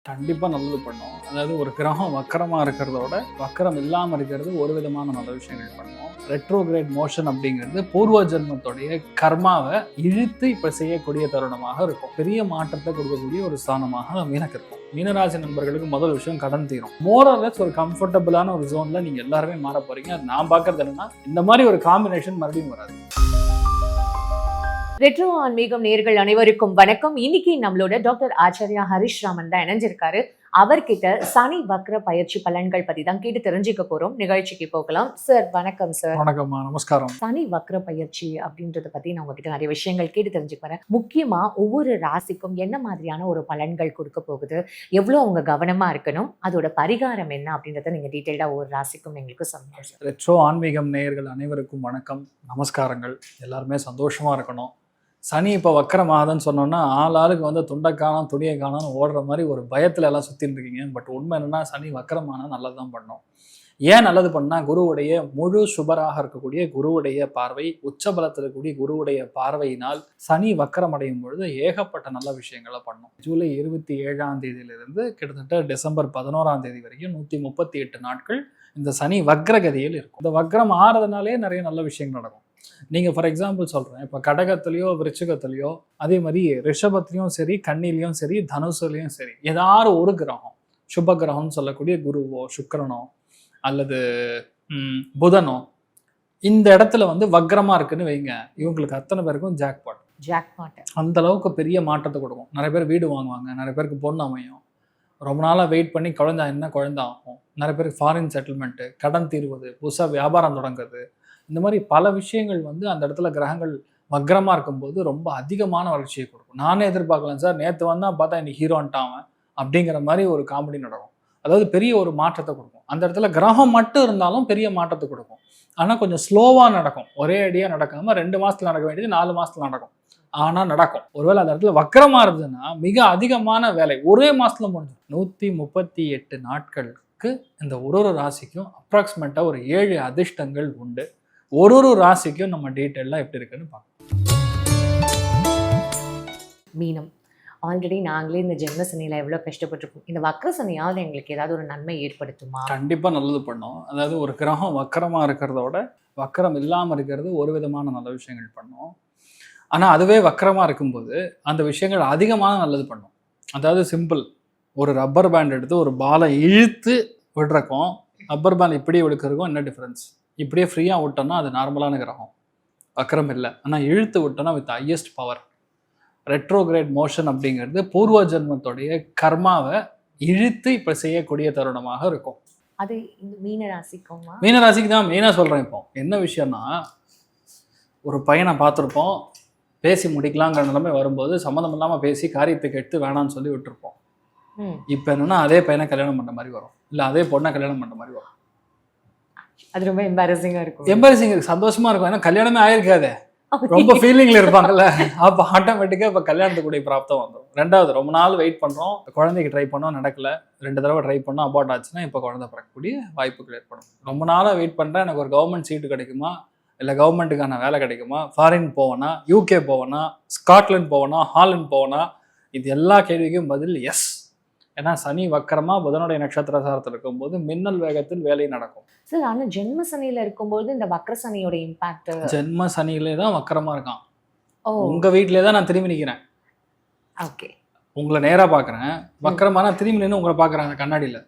கண்டிப்பாக நல்லது பண்ணும். அதாவது ஒரு கிரகம் வக்கரமாக இருக்கிறதோட வக்கரம் இல்லாமல் இருக்கிறது ஒரு விதமான நல்ல விஷயங்கள் பண்ணும். ரெட்ரோகிரேட் மோஷன் அப்படிங்கிறது பூர்வ ஜென்மத்துடைய கர்மாவை இழுத்து இப்போ செய்யக்கூடிய தருணமாக இருக்கும். பெரிய மாற்றத்தை கொடுக்கக்கூடிய ஒரு ஸ்தானமாக மீனக்கு இருக்கும். மீனராசி நண்பர்களுக்கு முதல் விஷயம் கடன் தீரும். மோரலஸ் ஒரு கம்ஃபர்டபுளான ஒரு ஜோன்ல நீங்க எல்லாருமே மாற போறீங்க. அது நான் பார்க்கறது என்னன்னா, இந்த மாதிரி ஒரு காம்பினேஷன் மறுபடியும் வராது. ரெட்ரோ ஆன்மீகம் நேர்கள் அனைவருக்கும் வணக்கம். இன்னைக்கு நம்மளோட டாக்டர் ஆச்சாரியா ஹரிஷ் ராமன் தான் இணைஞ்சிருக்காரு. அவர்கிட்ட சனி வக்ர பயிற்சி பலன்கள் பத்தி தான் கேட்டு தெரிஞ்சுக்க போறோம். நிகழ்ச்சிக்கு போகலாம். சார் வணக்கம். சார் வணக்கம்மா. நமஸ்காரம். சனி வக்ர பயிற்சி அப்படின்றத பத்தி நான் உங்ககிட்ட நிறைய விஷயங்கள் கேட்டு தெரிஞ்சுக்க வரேன். முக்கியமா ஒவ்வொரு ராசிக்கும் என்ன மாதிரியான ஒரு பலன்கள் கொடுக்க போகுது, எவ்வளவு அவங்க கவனமா இருக்கணும், அதோட பரிகாரம் என்ன அப்படின்றத நீங்க டீட்டெயிலா ஒவ்வொரு ராசிக்கும் எங்களுக்கு சொல்லுங்க. ரெட்ரோ ஆன்மீகம் நேயர்கள் அனைவருக்கும் வணக்கம், நமஸ்காரங்கள். எல்லாருமே சந்தோஷமா இருக்கணும். சனி இப்போ வக்கரமாகுதுன்னு சொன்னோன்னா ஆளுக்கு வந்து துண்டை காணும் துணியை காணும்னு ஓடுற மாதிரி ஒரு பயத்தில் எல்லாம் சுற்றின்னு இருக்கீங்க. பட் உண்மை என்னன்னா, சனி வக்கரமானால் நல்லது தான் பண்ணோம். ஏன் நல்லது பண்ணால், குருவுடைய முழு சுபராக இருக்கக்கூடிய குருவுடைய பார்வை, உச்சபலத்தில் இருக்கக்கூடிய குருவுடைய பார்வையினால் சனி வக்கரம் அடையும் பொழுது ஏகப்பட்ட நல்ல விஷயங்களை பண்ணும். ஜூலை 27 கிட்டத்தட்ட டிசம்பர் 11 வரைக்கும் 138 நாட்கள் இந்த சனி வக்ரகதியில் இருக்கும். இந்த வக்ரம் ஆறதுனாலே நிறைய நல்ல விஷயங்கள் நடக்கும். நீங்கள் ஃபார் எக்ஸாம்பிள் சொல்கிறேன், இப்போ கடகத்துலேயோ விருச்சிகத்துலையோ அதே மாதிரி ரிஷபத்துலேயும் சரி, கன்னிலையும் சரி, தனுசுலையும் சரி, ஏதாவது ஒரு கிரகம் சுப கிரகம்னு சொல்லக்கூடிய குருவோ சுக்கிரனோ அல்லது புதனோ இந்த இடத்துல வந்து வக்ரமாக இருக்குன்னு வைங்க, இவங்களுக்கு அத்தனை பேருக்கும் ஜாக்பாட் அந்த அளவுக்கு பெரிய மாற்றத்தை கொடுக்கும். நிறைய பேர் வீடு வாங்குவாங்க, நிறைய பேருக்கு பொண்ணு அமையும், ரொம்ப நாளாக வெயிட் பண்ணி குழந்தை ஆகும், நிறைய பேருக்கு ஃபாரின் செட்டில்மெண்ட்டு, கடன் தீர்வது, புதுசாக வியாபாரம் தொடங்குறது, இந்த மாதிரி பல விஷயங்கள் வந்து அந்த இடத்துல கிரகங்கள் வக்ரமாக இருக்கும்போது ரொம்ப அதிகமான வளர்ச்சியை கொடுக்கும். நானே எதிர்பார்க்கலாம் சார், நேற்று வந்தால் பார்த்தா இன்னைக்கு ஹீரோன்ட்டான் அப்படிங்கிற மாதிரி ஒரு காமெடி நடக்கும். அதாவது பெரிய ஒரு மாற்றத்தை கொடுக்கும். அந்த இடத்துல கிரகம் மட்டும் இருந்தாலும் பெரிய மாற்றத்தை கொடுக்கும். ஆனால் கொஞ்சம் ஸ்லோவாக நடக்கும். ஒரே அடியாக நடக்காமல் 2 மாதத்தில் நடக்க வேண்டியது 4 மாதத்தில் நடக்கும். ஆனால் நடக்கும். ஒருவேளை அந்த இடத்துல வக்கரமாக இருந்ததுன்னா மிக அதிகமான வேலை ஒரே மாதத்தில் முடிஞ்சு 138 நாட்களுக்கு இந்த ஒரு ராசிக்கும் அப்ராக்சிமேட்டாக ஒரு 7 அதிர்ஷ்டங்கள் உண்டு. ஒரு ராசிக்கும் நம்ம டீட்டெயிலாக எப்படி இருக்குன்னு பார்க்கலாம். மீனம், ஆல்ரெடி நாங்களே இந்த ஜென்ம சனியில் எவ்வளோ கஷ்டப்பட்டிருக்கோம். இந்த வக்ர சனியாவது எங்களுக்கு ஏதாவது ஒரு நன்மை ஏற்படுத்துமா? கண்டிப்பாக நல்லது பண்ணும். அதாவது ஒரு கிரகம் வக்கரமாக இருக்கிறதோட வக்கரம் இல்லாமல் இருக்கிறது ஒரு விதமான நல்ல விஷயங்கள் பண்ணும். ஆனால் அதுவே வக்கரமாக இருக்கும்போது அந்த விஷயங்கள் அதிகமான நல்லது பண்ணும். அதாவது சிம்பிள், ஒரு ரப்பர் பேண்ட் எடுத்து ஒரு பாலை இழுத்து விடுறக்கும் ரப்பர் பேண்ட் இப்படியே விழுக்கிறதுக்கும் என்ன டிஃப்ரென்ஸ்? இப்படியே ஃப்ரீயாக விட்டோம்னா அது நார்மலான கிரகம், வக்கரம் இல்லை. ஆனால் இழுத்து விட்டோம்னா with highest power. Retrograde motion அப்படிங்கிறது பூர்வ ஜென்மத்துடைய கர்மாவை இழுத்து இப்போ செய்யக்கூடிய தருணமாக இருக்கும். அது மீனராசிக்குமா? மீனராசிக்கு தான் மெயினாக சொல்கிறேன். இப்போ என்ன விஷயம்னா, ஒரு பையனை பார்த்துருப்போம், பேசி முடிக்கலாங்கிற நிலைமை வரும்போது சம்மந்தம் இல்லாமல் பேசி காரியத்துக்கு எடுத்து வேணான்னு சொல்லி விட்டுருப்போம். இப்போ என்னன்னா, அதே பையனை கல்யாணம் பண்ணுற மாதிரி வரும், இல்லை அதே பொண்ணை கல்யாணம் பண்ணுற மாதிரி வரும். அது ரொம்ப எம்பாரசிங்காக இருக்கும். எம்பாரசிங் சந்தோஷமா இருக்கும். ஏன்னா கல்யாணமே ஆயிருக்காதே, ரொம்ப ஃபீலிங்ல இருப்பாங்கல்ல. அப்போ ஆட்டோமேட்டிக்காக இப்போ கல்யாணத்துக்குடைய பிராப்தம் வந்துடும். ரெண்டாவது, ரொம்ப நாள் வெயிட் பண்ணுறோம், குழந்தைக்கு ட்ரை பண்ணோம், நடக்கல, 2 தடவை ட்ரை பண்ணோம், அபார்ட் ஆச்சுன்னா இப்போ குழந்தை பிறக்கக்கூடிய வாய்ப்புகள் ஏற்படும். ரொம்ப நாளாக வெயிட் பண்ணுறேன், எனக்கு ஒரு கவர்மெண்ட் சீட்டு கிடைக்குமா, இல்லை கவர்மெண்ட்டுக்கான வேலை கிடைக்குமா, ஃபாரின் போவேனா, UK போவேனா, ஸ்காட்லாந்து போவேனா, ஹாலண்ட் போவேனா, இது எல்லா கேள்விக்கும் பதில் எஸ். ஏன்னா சனி வக்கரமா புதனுடைய நட்சத்திர சாரத்தில் இருக்கும்போது மின்னல் வேகத்தில் வேலை நடக்கும். சார், ஆனால் ஜென்ம சனியில இருக்கும்போது இந்த வக்ர சனியோட இம்பாக்ட், ஜென்ம சனியிலே தான் வக்கரமா இருக்கான். உங்க வீட்டிலே தான் நான் திரும்பி நிற்கிறேன். ஓகே, உங்களை நேராக பார்க்குறேன், வக்கரமான திரும்பி நின்று உங்களை பார்க்குறாங்க கண்ணாடியில்,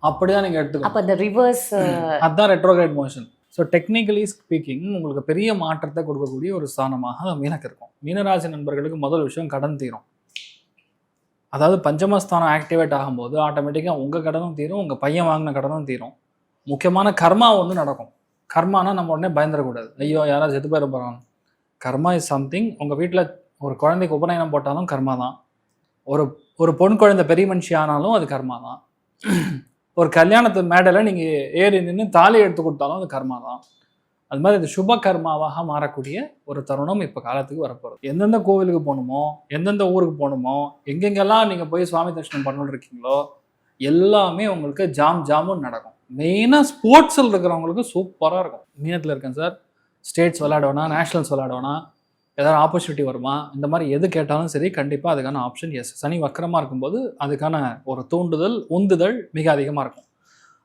அப்படிதான் நீங்கள் எடுத்துக்கணும். அப்போ இந்த ரிவர்ஸ் அதுதான் retrograde motion. So technically speaking உங்களுக்கு பெரிய மாற்றத்தை கொடுக்கக்கூடிய ஒரு ஸ்தானமாக மீனக்கு இருக்கும். மீனராசி நண்பர்களுக்கு முதல் விஷயம் கடன் தீரும். அதாவது பஞ்சமஸ்தானம் ஆக்டிவேட் ஆகும்போது ஆட்டோமேட்டிக்காக உங்கள் கடனும் தீரும், உங்கள் பையன் வாங்கின கடனும் தீரும். முக்கியமான கர்மா ஒன்று நடக்கும். கர்மானா நம்ம உடனே பயந்துடக்கூடாது, ஐயோ யாராவது செத்து போயிட போகிறாங்க. கர்மா இஸ் சம்திங். உங்கள் வீட்டில் ஒரு குழந்தைக்கு உபநயனம் போட்டாலும் கர்மா தான். ஒரு பொன் குழந்தை பெரிய மனுஷி ஆனாலும் அது கர்மா தான். ஒரு கல்யாணத்து மேடையில் நீங்கள் ஏறி நின்று தாலி எடுத்து கொடுத்தாலும் அது கர்மா தான். அது மாதிரி அது சுப கர்மாவாக மாறக்கூடிய ஒரு தருணம் இப்போ காலத்துக்கு வரப்போகிறது. எந்தெந்த கோவிலுக்கு போகணுமோ, எந்தெந்த ஊருக்கு போகணுமோ, எங்கெங்கெல்லாம் நீங்கள் போய் சுவாமி தரிசனம் பண்ணணும்னு இருக்கீங்களோ எல்லாமே உங்களுக்கு ஜாமுன்னு நடக்கும். மெயினாக ஸ்போர்ட்ஸில் இருக்கிறவங்களுக்கு சூப்பராக இருக்கும். மீனத்தில் இருக்கேன் சார், ஸ்டேட்ஸ் விளையாடுவேனா, நேஷ்னல்ஸ் விளையாடுவேனா, ஏதாவது ஆப்பர்ச்சுனிட்டி வருமா, இந்த மாதிரி எது கேட்டாலும் சரி கண்டிப்பாக அதுக்கான ஆப்ஷன் எஸ். சனி வக்கரமாக இருக்கும்போது அதுக்கான ஒரு தூண்டுதல் உந்துதல் மிக அதிகமாக இருக்கும்.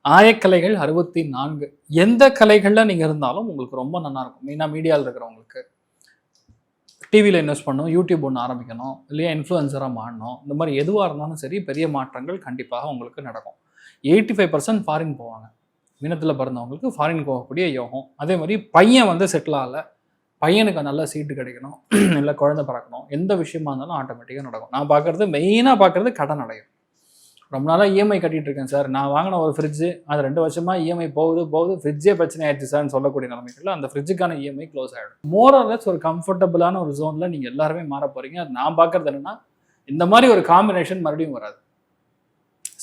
ஆயக்கலைகள் 64. எந்த கலைகளில் நீங்கள் இருந்தாலும் உங்களுக்கு ரொம்ப நல்லா இருக்கும். மெயினாக மீடியாவில் இருக்கிறவங்களுக்கு டிவியில் இன்வெஸ்ட் பண்ணணும், யூடியூப் ஒன்று ஆரம்பிக்கணும், இல்லையா இன்ஃப்ளூயன்சராக மாறணும், இந்த மாதிரி எதுவாக இருந்தாலும் சரி பெரிய மாற்றங்கள் கண்டிப்பாக உங்களுக்கு நடக்கும். 85% ஃபாரின் போவாங்க. மீனத்தில் பிறந்தவங்களுக்கு ஃபாரின் போகக்கூடிய யோகம். அதே மாதிரி பையன் வந்து செட்டில் ஆகலை, பையனுக்கு நல்ல சீட்டு கிடைக்கணும், இல்லை குழந்தை பிறக்கணும், எந்த விஷயமா இருந்தாலும் ஆட்டோமேட்டிக்காக நடக்கும். நான் பார்க்குறது மெயினாக பார்க்குறது கடன் அடையும். ரொம்ப நாளாக இஎம்ஐ கட்டிட்டு இருக்கேன் சார், நான் வாங்கின ஒரு ஃப்ரிட்ஜு அது 2 வருஷமாக இஎம்ஐ போகுது ஃப்ரிட்ஜே பிரச்சனை ஆயிடுச்சு சார்னு சொல்லக்கூடிய நிலைமைகளில் அந்த ஃப்ரிட்ஜுக்கான இஎம்ஐ க்ளோஸ் ஆகிடும். மோரலஸ் ஒரு கம்ஃபர்டபுளான ஒரு ஜோனில் நீங்கள் எல்லாருமே மாற போகிறீங்க. அது நான் பார்க்குறது என்னென்னா, இந்த மாதிரி ஒரு காம்பினேஷன் மறுபடியும் வராது.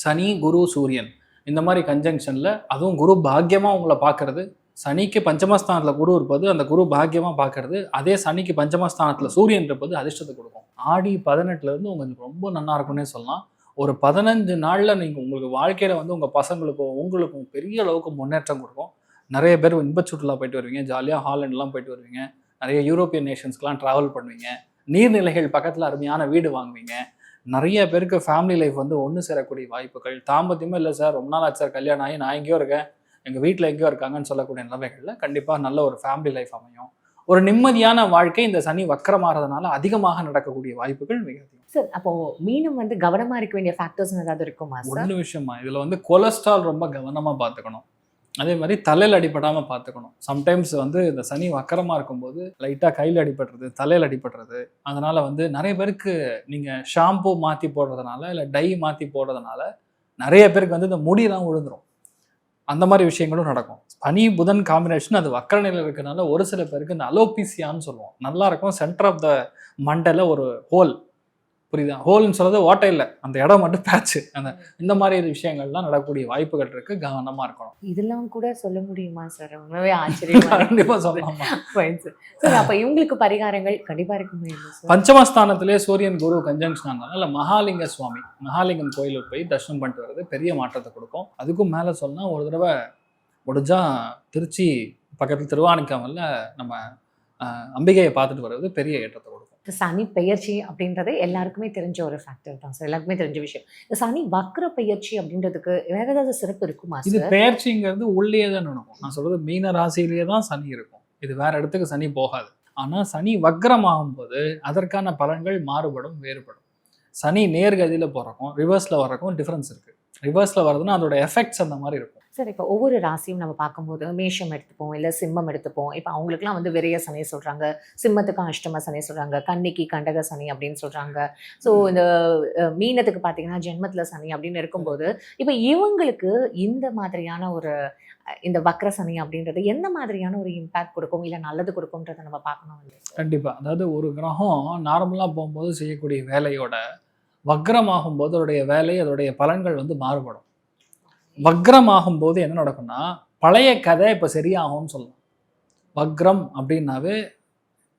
சனி குரு சூரியன் இந்த மாதிரி கன்ஜங்ஷனில், அதுவும் குரு பாக்கியமாக உங்களை பார்க்கறது, சனிக்கு பஞ்சமஸ்தானத்தில் குரு இருப்பது, அந்த குரு பாக்கியமாக பார்க்கறது, அதே சனிக்கு பஞ்சமஸ்தானத்தில் சூரியன் இருப்பது அதிர்ஷ்டத்தை கொடுக்கும். ஆடி 18 உங்களுக்கு ரொம்ப நல்லா இருக்கும்னே சொல்லலாம். ஒரு 15 நாளில் நீங்கள் உங்களுக்கு வாழ்க்கையில் வந்து உங்கள் பசங்களுக்கும் உங்களுக்கும் பெரிய அளவுக்கு முன்னேற்றம் கொடுக்கும். நிறைய பேர் இன்ப சுற்றுலா போயிட்டு வருவீங்க, ஜாலியாக ஹாலண்ட்லாம் போயிட்டு வருவீங்க, நிறைய யூரோப்பியன் நேஷன்ஸ்க்கெலாம் ட்ராவல் பண்ணுவீங்க, நீர்நிலைகள் பக்கத்தில் அருமையான வீடு வாங்குவீங்க. நிறைய பேருக்கு ஃபேமிலி லைஃப் வந்து ஒன்று சேரக்கூடிய வாய்ப்புகள். தாம்பத்தியமே இல்லை சார், ரொம்ப நாள் ஆச்சு சார் கல்யாணம் ஆகி, நான் எங்கேயோ இருக்கேன், எங்கள் வீட்டில் எங்கேயோ இருக்காங்கன்னு சொல்லக்கூடிய நிலைமைகளில் கண்டிப்பாக நல்ல ஒரு ஃபேமிலி லைஃப் அமையும். ஒரு நிம்மதியான வாழ்க்கை இந்த சனி வக்கரமாறதுனால அதிகமாக நடக்கக்கூடிய வாய்ப்புகள் மிக அதிகம். சார், அப்போ மீனும் வந்து கவனமா இருக்க வேண்டிய ஃபேக்டர்ஸ் ஏதாவது இருக்குமா சார்? ஒன்று விஷயமா, இதில் வந்து கொலஸ்ட்ரால் ரொம்ப கவனமாக பார்த்துக்கணும். அதே மாதிரி தலையில் அடிபடாமல் பார்த்துக்கணும். சம்டைம்ஸ் வந்து இந்த சனி வக்கரமாக இருக்கும்போது லைட்டாக கையில் அடிபடுறது, தலையில் அடிபடுறது. அதனால் வந்து நிறைய பேருக்கு நீங்கள் ஷாம்பு மாற்றி போடுறதுனால இல்லை டை மாற்றி போடுறதுனால நிறைய பேருக்கு வந்து இந்த முடியெல்லாம் விழுந்துடும். அந்த மாதிரி விஷயங்களும் நடக்கும். சனி புதன் காம்பினேஷன் அது வக்கர நிலையில் இருக்கிறதுனால ஒரு சில பேருக்கு இந்த அலோபீசியான்னு சொல்லுவோம், நல்லா இருக்கும். சென்டர் ஆஃப் த மண்டையில் ஒரு ஹோல், புரியுதா? ஹோல்னு சொல்றது ஓட்டை இல்லை, அந்த இடம் மட்டும் பேட்சு. அந்த இந்த மாதிரி விஷயங்கள்லாம் நடக்கக்கூடிய வாய்ப்புகள் இருக்கு, கவனமா இருக்கணும். இதெல்லாம் கூட சொல்ல முடியுமா சார்? ரொம்பவே ஆச்சரியமா. கண்டிப்பா சொல்லலாமா சார்? அப்ப இவங்களுக்கு பரிகாரங்கள் கண்டிப்பா இருக்க முடியும். பஞ்சமஸ்தானத்திலே சூரியன் குரு கன்ஜங்ஷன் ஆனால மகாலிங்க சுவாமி, மகாலிங்கம் கோயிலுக்கு போய் தரிசனம் பண்ணிட்டு வர்றது பெரிய மாற்றத்தை கொடுக்கும். அதுக்கும் மேல சொன்னா ஒரு தடவை முடிஞ்சா திருச்சி பக்கத்தில் திருவானைக்காமல்ல நம்ம அம்பிகையை பார்த்துட்டு வர்றது பெரிய ஏற்றத்தை கொடுக்கும். சனி பெயர்ச்சி அப்படின்றது எல்லாருக்குமே தெரிஞ்ச ஒரு ஃபேக்டர் தான் சார், எல்லாருக்குமே தெரிஞ்ச விஷயம். இந்த சனி வக்ர பெயர்ச்சி அப்படின்றதுக்கு வேற ஏதாவது சிறப்பு இருக்குமா? இது பெயர்ச்சிங்கிறது உள்ளே தான் நடக்கும். நான் சொல்றது மீன ராசியிலேயே தான் சனி இருக்கும், இது வேற இடத்துக்கு சனி போகாது. ஆனா சனி வக்ரமாகும் போது அதற்கான பலன்கள் மாறுபடும், வேறுபடும். சனி நேர்கதியில போறக்கும் ரிவர்ஸ்ல வர்றக்கும் டிஃபரன்ஸ் இருக்கு. ரிவர்ஸ்ல வர்றதுன்னா அதோட எஃபெக்ட்ஸ் அந்த மாதிரி இருக்கும். சார், இப்போ ஒவ்வொரு ராசியும் நம்ம பார்க்கும்போது மேஷம் எடுத்துப்போம், இல்லை சிம்மம் எடுத்துப்போம். இப்போ அவங்களுக்குலாம் வந்து விரைய சனி சொல்கிறாங்க, சிம்மத்துக்கு அஷ்டம சனி சொல்கிறாங்க, கன்னிக்கு கண்டக சனி அப்படின்னு சொல்கிறாங்க. ஸோ இந்த மீனத்துக்கு பார்த்தீங்கன்னா ஜென்மத்தில் சனி அப்படின்னு இருக்கும்போது, இப்போ இவங்களுக்கு இந்த மாதிரியான ஒரு இந்த வக்ர சனி அப்படின்றது எந்த மாதிரியான ஒரு இம்பேக்ட் கொடுக்கும், இல்லை நல்லது கொடுக்கும்ன்றதை நம்ம பார்க்கணும். கண்டிப்பாக. அதாவது ஒரு கிரகம் நார்மலாக போகும்போது செய்யக்கூடிய வேலையோட வக்ரமாகும் போது அதோடைய வேலை, அதோடைய பலன்கள் வந்து மாறுபடும். வக்ரமாகும் போது என்ன நடக்கும்னா, பழைய கதை இப்போ சரியாகும்னு சொல்லலாம். வக்ரம் அப்படின்னாவே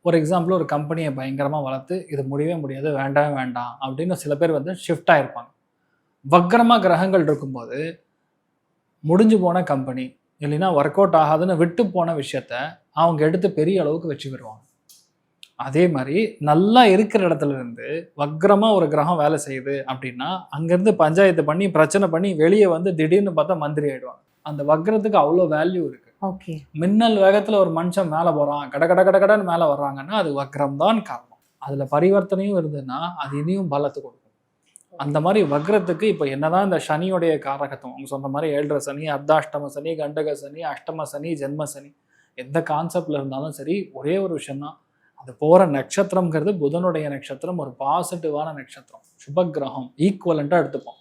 ஒரு எக்ஸாம்பிள், ஒரு கம்பெனியை பயங்கரமாக வளர்த்து இது முடியவே முடியாது, வேண்டாம் வேண்டாம் அப்படின்னு சில பேர் வந்து ஷிஃப்ட் ஆகிருப்பாங்க. வக்ரமாக கிரகங்கள் இருக்கும்போது முடிஞ்சு போன கம்பெனி இல்லைன்னா ஒர்க் அவுட் ஆகாதுன்னு விட்டு போன விஷயத்த அவங்க எடுத்து பெரிய அளவுக்கு வச்சு வருவாங்க. அதே மாதிரி நல்லா இருக்கிற இடத்துல இருந்து வக்ரமாக ஒரு கிரகம் வேலை செய்யுது அப்படின்னா அங்கேருந்து பஞ்சாயத்து பண்ணி பிரச்சனை பண்ணி வெளியே வந்து திடீர்னு பார்த்தா மந்திரி ஆயிடுவாங்க. அந்த வக்ரத்துக்கு அவ்வளோ வேல்யூ இருக்கு. ஓகே, மின்னல் வேகத்தில் ஒரு மனுஷன் மேலே போகிறான், கடன்னு மேலே வர்றாங்கன்னா அது வக்ரம் தான் காரணம். அதில் பரிவர்த்தனையும் இருந்ததுன்னா அது இனியும் பலத்தை கொடுக்கும். அந்த மாதிரி வக்ரத்துக்கு இப்போ என்னதான் இந்த சனியோடைய காரகத்துவம், அவங்க சொன்ன மாதிரி 7.5 சனி, அர்த்தாஷ்டம சனி, கண்டக சனி, அஷ்டம சனி, ஜென்ம சனி, எந்த கான்செப்ட்ல இருந்தாலும் சரி ஒரே ஒரு விஷயம்தான், அது போகிற நட்சத்திரம்ங்கிறது புதனுடைய நட்சத்திரம், ஒரு பாசிட்டிவான நட்சத்திரம், சுபகிரகம், ஈக்குவலண்ட்டாக எடுத்துப்போம்.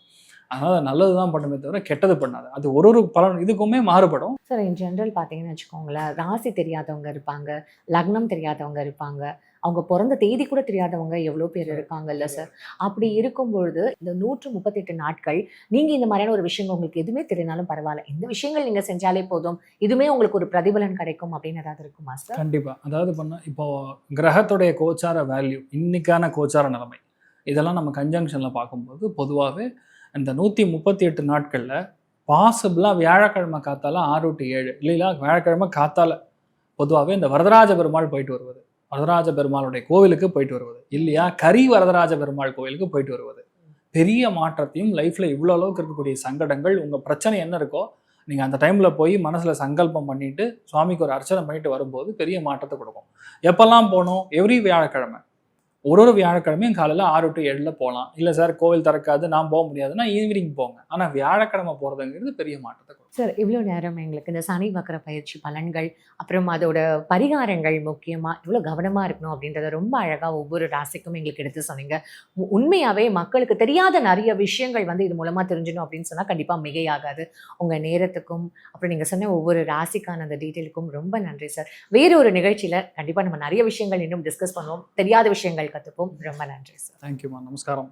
அதனால் நல்லது தான் பண்ணுமே தவிர கெட்டது பண்ணாது. அது ஒரு பலன் இதுக்குமே மாறுபடும். சார், இன் ஜென்ரல் பார்த்தீங்கன்னு வச்சுக்கோங்களேன், ராசி தெரியாதவங்க இருப்பாங்க, லக்னம் தெரியாதவங்க இருப்பாங்க, அவங்க பிறந்த தேதி கூட தெரியாதவங்க எவ்வளோ பேர் இருக்காங்கல்ல சார். அப்படி இருக்கும்பொழுது இந்த 138 நாட்கள் நீங்கள் இந்த மாதிரியான ஒரு விஷயங்கள் உங்களுக்கு எதுவுமே தெரியனாலும் பரவாயில்ல, இந்த விஷயங்கள் நீங்கள் செஞ்சாலே போதும், இதுவுமே உங்களுக்கு ஒரு பிரதிபலன் கிடைக்கும் அப்படின்னு ஏதாவது இருக்குமா சார்? கண்டிப்பாக. அதாவது இப்போ கிரகத்துடைய கோச்சார வேல்யூ, இன்னைக்கான கோச்சார நிலைமை, இதெல்லாம் நம்ம கன்ஜங்ஷனில் பார்க்கும்போது பொதுவாகவே இந்த 138 நாட்களில் பாசிபிளாக வியாழக்கிழமை காத்தால 6 to 7 இல்லைங்களா, வியாழக்கிழமை காத்தால பொதுவாகவே இந்த வரதராஜ பெருமாள் போயிட்டு வருவது, வரதராஜ பெருமாளுடைய கோவிலுக்கு போயிட்டு வருவது, இல்லையா கரி வரதராஜ பெருமாள் கோவிலுக்கு போயிட்டு வருவது பெரிய மாற்றத்தையும், லைஃப்ல இவ்வளோ அளவுக்கு இருக்கக்கூடிய சங்கடங்கள், உங்க பிரச்சனை என்ன இருக்கோ நீங்க அந்த டைம்ல போய் மனசுல சங்கல்பம் பண்ணிட்டு சுவாமிக்கு ஒரு அர்ச்சனை பண்ணிட்டு வரும்போது பெரிய மாற்றத்தை கொடுக்கும். எப்பெல்லாம் போகணும்? எவ்ரி வியாழக்கிழமை, ஒரு வியாழக்கிழமையும் காலையில் 6 to 7 போகலாம். இல்லை சார் கோவில் திறக்காது நான் போக முடியாதுன்னா ஈவினிங் போங்க. ஆனால் வியாழக்கிழமை போகிறதுங்கிறது பெரிய மாற்றத்தை கொடுக்கும். சார் இவ்வளோ நேரம் எங்களுக்கு இந்த சனி வக்கர பயிற்சி பலன்கள், அப்புறம் அதோட பரிகாரங்கள் முக்கியமாக இவ்வளோ கவனமாக இருக்கணும் அப்படின்றத ரொம்ப அழகாக ஒவ்வொரு ராசிக்கும் எங்களுக்கு எடுத்து சொன்னீங்க. உண்மையாகவே மக்களுக்கு தெரியாத நிறைய விஷயங்கள் வந்து இது மூலமாக தெரிஞ்சிடும் அப்படின்னு சொன்னால் கண்டிப்பாக மிகையாகாது. உங்கள் நேரத்துக்கும் அப்புறம் நீங்கள் சொன்ன ஒவ்வொரு ராசிக்கான அந்த டீட்டெயிலுக்கும் ரொம்ப நன்றி சார். வேறு ஒரு நிகழ்ச்சியில் கண்டிப்பாக நம்ம நிறைய விஷயங்கள் இன்னும் டிஸ்கஸ் பண்ணுவோம், தெரியாத விஷயங்கள் கற்றுப்போம். ரொம்ப நன்றி சார். தேங்க்யூமா. நமஸ்காரம்.